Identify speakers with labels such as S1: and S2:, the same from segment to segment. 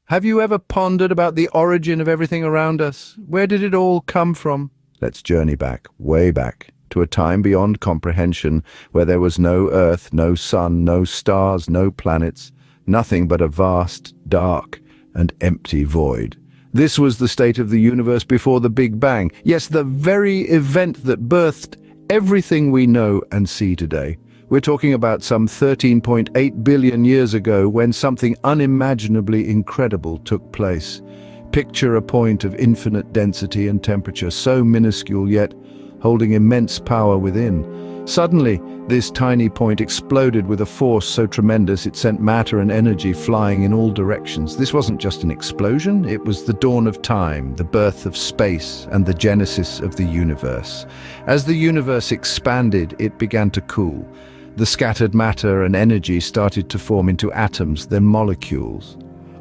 S1: Have you ever pondered about the origin of everything around us? Where did it all come from? Let's journey back, way back, to a time beyond comprehension, where there was no earth, no sun, no stars, no planets, nothing but a vast, dark, and empty void. This was the state of the universe before the Big Bang. Yes, the very event that birthed everything we know and see today. We're talking about some 13.8 billion years ago, when something unimaginably incredible took place. Picture a point of infinite density and temperature, so minuscule yet holding immense power within. Suddenly, this tiny point exploded with a force so tremendous it sent matter and energy flying in all directions. This wasn't just an explosion, it was the dawn of time, the birth of space, and the genesis of the universe. As the universe expanded, it began to cool. The scattered matter and energy started to form into atoms, then molecules.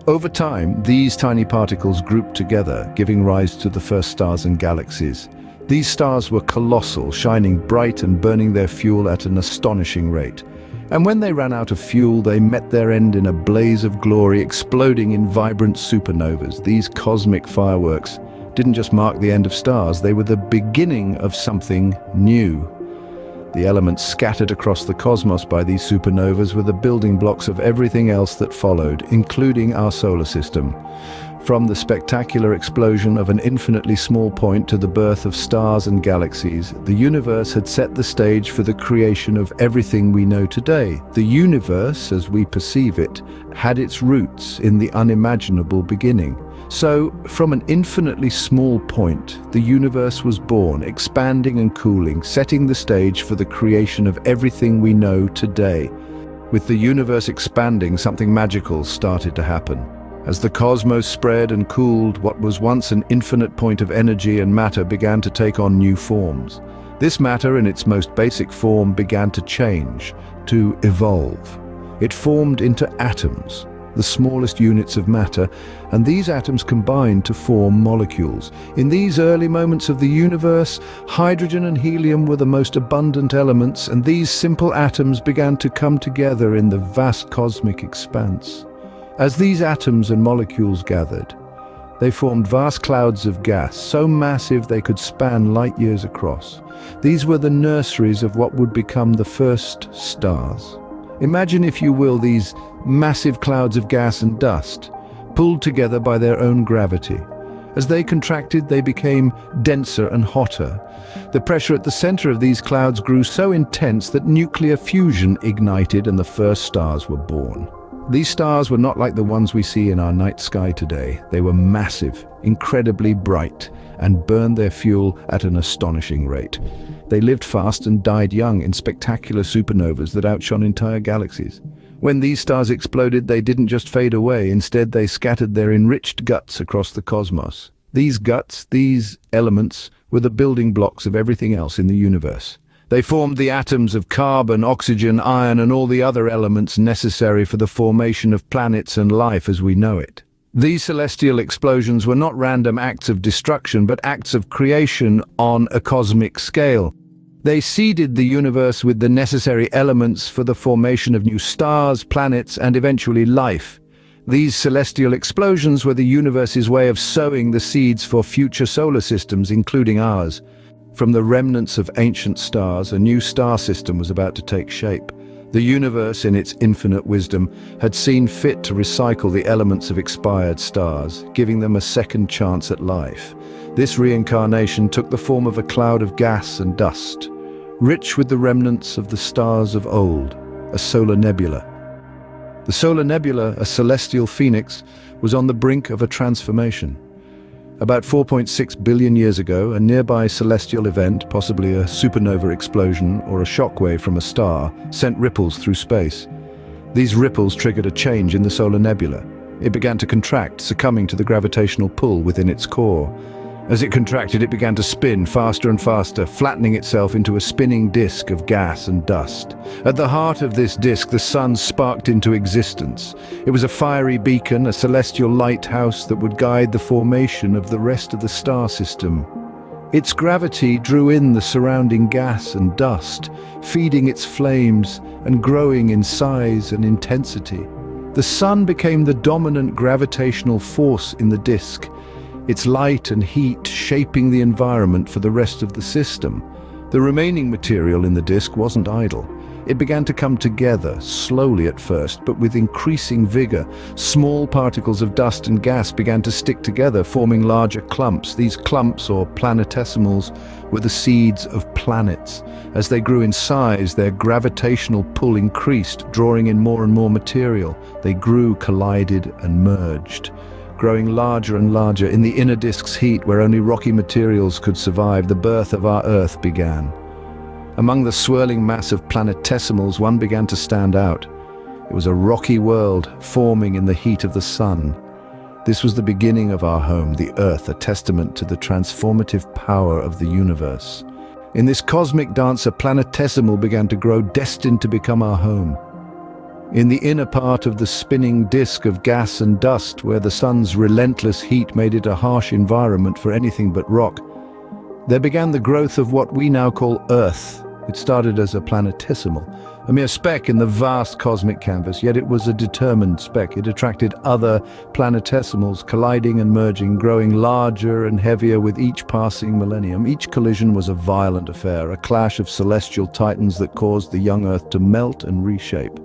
S1: Over time, these tiny particles grouped together, giving rise to the first stars and galaxies. These stars were colossal, shining bright and burning their fuel at an astonishing rate. And when they ran out of fuel, they met their end in a blaze of glory, exploding in vibrant supernovas. These cosmic fireworks didn't just mark the end of stars, they were the beginning of something new. The elements scattered across the cosmos by these supernovas were the building blocks of everything else that followed, including our solar system. From the spectacular explosion of an infinitely small point to the birth of stars and galaxies, the universe had set the stage for the creation of everything we know today. The universe, as we perceive it, had its roots in the unimaginable beginning. So, from an infinitely small point, the universe was born, expanding and cooling, setting the stage for the creation of everything we know today. With the universe expanding, something magical started to happen. As the cosmos spread and cooled, what was once an infinite point of energy and matter began to take on new forms. This matter, in its most basic form, began to change, to evolve. It formed into atoms, the smallest units of matter, and these atoms combined to form molecules. In these early moments of the universe, hydrogen and helium were the most abundant elements, and these simple atoms began to come together in the vast cosmic expanse. As these atoms and molecules gathered, they formed vast clouds of gas, so massive they could span light years across. These were the nurseries of what would become the first stars. Imagine, if you will, these massive clouds of gas and dust, pulled together by their own gravity. As they contracted, they became denser and hotter. The pressure at the center of these clouds grew so intense that nuclear fusion ignited and the first stars were born. These stars were not like the ones we see in our night sky today. They were massive, incredibly bright, and burned their fuel at an astonishing rate. They lived fast and died young in spectacular supernovas that outshone entire galaxies. When these stars exploded, they didn't just fade away. Instead, they scattered their enriched guts across the cosmos. These guts, these elements, were the building blocks of everything else in the universe. They formed the atoms of carbon, oxygen, iron, and all the other elements necessary for the formation of planets and life as we know it. These celestial explosions were not random acts of destruction, but acts of creation on a cosmic scale. They seeded the universe with the necessary elements for the formation of new stars, planets, and eventually life. These celestial explosions were the universe's way of sowing the seeds for future solar systems, including ours. From the remnants of ancient stars, a new star system was about to take shape. The universe, in its infinite wisdom, had seen fit to recycle the elements of expired stars, giving them a second chance at life. This reincarnation took the form of a cloud of gas and dust, rich with the remnants of the stars of old, a solar nebula. The solar nebula, a celestial phoenix, was on the brink of a transformation. About 4.6 billion years ago, a nearby celestial event, possibly a supernova explosion or a shockwave from a star, sent ripples through space. These ripples triggered a change in the solar nebula. It began to contract, succumbing to the gravitational pull within its core. As it contracted, it began to spin faster and faster, flattening itself into a spinning disk of gas and dust. At the heart of this disk, the sun sparked into existence. It was a fiery beacon, a celestial lighthouse that would guide the formation of the rest of the star system. Its gravity drew in the surrounding gas and dust, feeding its flames and growing in size and intensity. The sun became the dominant gravitational force in the disk, its light and heat shaping the environment for the rest of the system. The remaining material in the disk wasn't idle. It began to come together, slowly at first, but with increasing vigor. Small particles of dust and gas began to stick together, forming larger clumps. These clumps, or planetesimals, were the seeds of planets. As they grew in size, their gravitational pull increased, drawing in more and more material. They grew, collided, and merged, growing larger and larger. In the inner disk's heat, where only rocky materials could survive, the birth of our Earth began. Among the swirling mass of planetesimals, one began to stand out. It was a rocky world, forming in the heat of the sun. This was the beginning of our home, the Earth, a testament to the transformative power of the universe. In this cosmic dance, a planetesimal began to grow, destined to become our home. In the inner part of the spinning disk of gas and dust, where the sun's relentless heat made it a harsh environment for anything but rock, there began the growth of what we now call Earth. It started as a planetesimal, a mere speck in the vast cosmic canvas, yet it was a determined speck. It attracted other planetesimals, colliding and merging, growing larger and heavier with each passing millennium. Each collision was a violent affair, a clash of celestial titans that caused the young Earth to melt and reshape.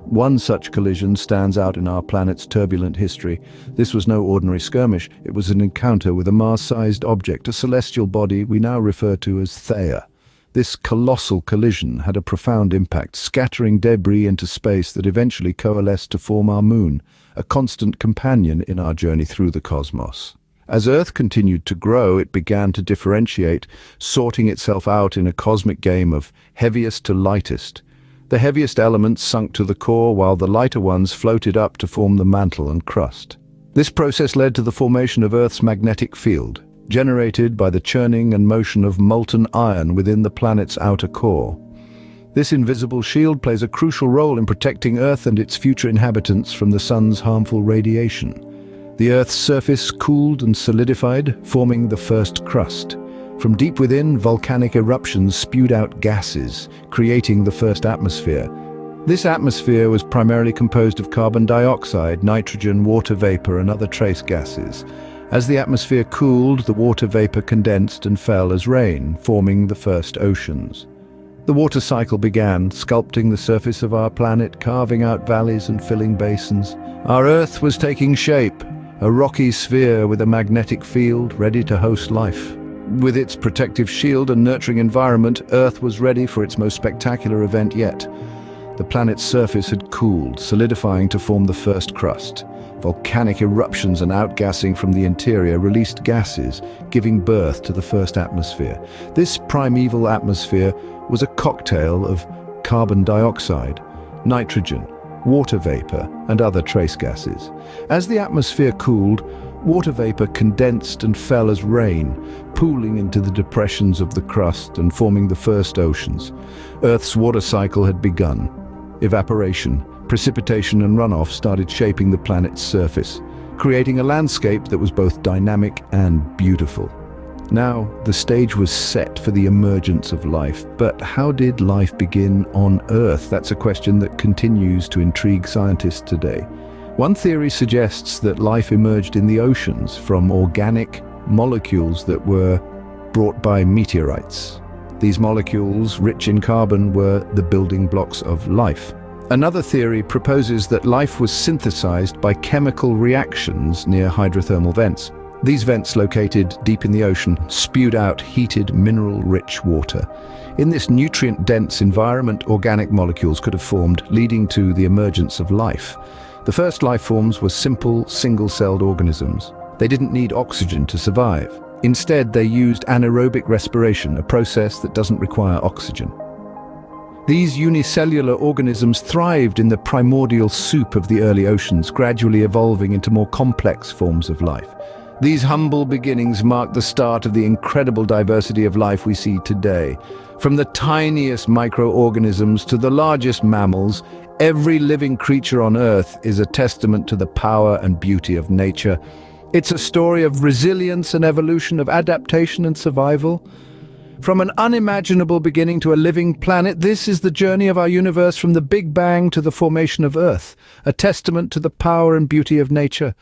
S1: One such collision stands out in our planet's turbulent history. This was no ordinary skirmish. It was an encounter with a Mars-sized object, a celestial body we now refer to as Theia. This colossal collision had a profound impact, scattering debris into space that eventually coalesced to form our moon, a constant companion in our journey through the cosmos. As Earth continued to grow, it began to differentiate, sorting itself out in a cosmic game of heaviest to lightest. The heaviest elements sunk to the core, while the lighter ones floated up to form the mantle and crust. This process led to the formation of Earth's magnetic field, generated by the churning and motion of molten iron within the planet's outer core. This invisible shield plays a crucial role in protecting Earth and its future inhabitants from the sun's harmful radiation. The Earth's surface cooled and solidified, forming the first crust. From deep within, volcanic eruptions spewed out gases, creating the first atmosphere. This atmosphere was primarily composed of carbon dioxide, nitrogen, water vapor, and other trace gases. As the atmosphere cooled, the water vapor condensed and fell as rain, forming the first oceans. The water cycle began, sculpting the surface of our planet, carving out valleys and filling basins. Our Earth was taking shape, a rocky sphere with a magnetic field ready to host life. With its protective shield and nurturing environment, Earth was ready for its most spectacular event yet. The planet's surface had cooled, solidifying to form the first crust. Volcanic eruptions and outgassing from the interior released gases, giving birth to the first atmosphere. This primeval atmosphere was a cocktail of carbon dioxide, nitrogen, water vapor, and other trace gases. As the atmosphere cooled, water vapor condensed and fell as rain, pooling into the depressions of the crust and forming the first oceans. Earth's water cycle had begun. Evaporation, precipitation, and runoff started shaping the planet's surface, creating a landscape that was both dynamic and beautiful. Now, the stage was set for the emergence of life. But how did life begin on Earth? That's a question that continues to intrigue scientists today. One theory suggests that life emerged in the oceans from organic molecules that were brought by meteorites. These molecules, rich in carbon, were the building blocks of life. Another theory proposes that life was synthesized by chemical reactions near hydrothermal vents. These vents, located deep in the ocean, spewed out heated, mineral-rich water. In this nutrient-dense environment, organic molecules could have formed, leading to the emergence of life. The first life forms were simple, single-celled organisms. They didn't need oxygen to survive. Instead, they used anaerobic respiration, a process that doesn't require oxygen. These unicellular organisms thrived in the primordial soup of the early oceans, gradually evolving into more complex forms of life. These humble beginnings marked the start of the incredible diversity of life we see today. From the tiniest microorganisms to the largest mammals, every living creature on Earth is a testament to the power and beauty of nature. It's a story of resilience and evolution, of adaptation and survival. From an unimaginable beginning to a living planet, this is the journey of our universe from the Big Bang to the formation of Earth, a testament to the power and beauty of nature.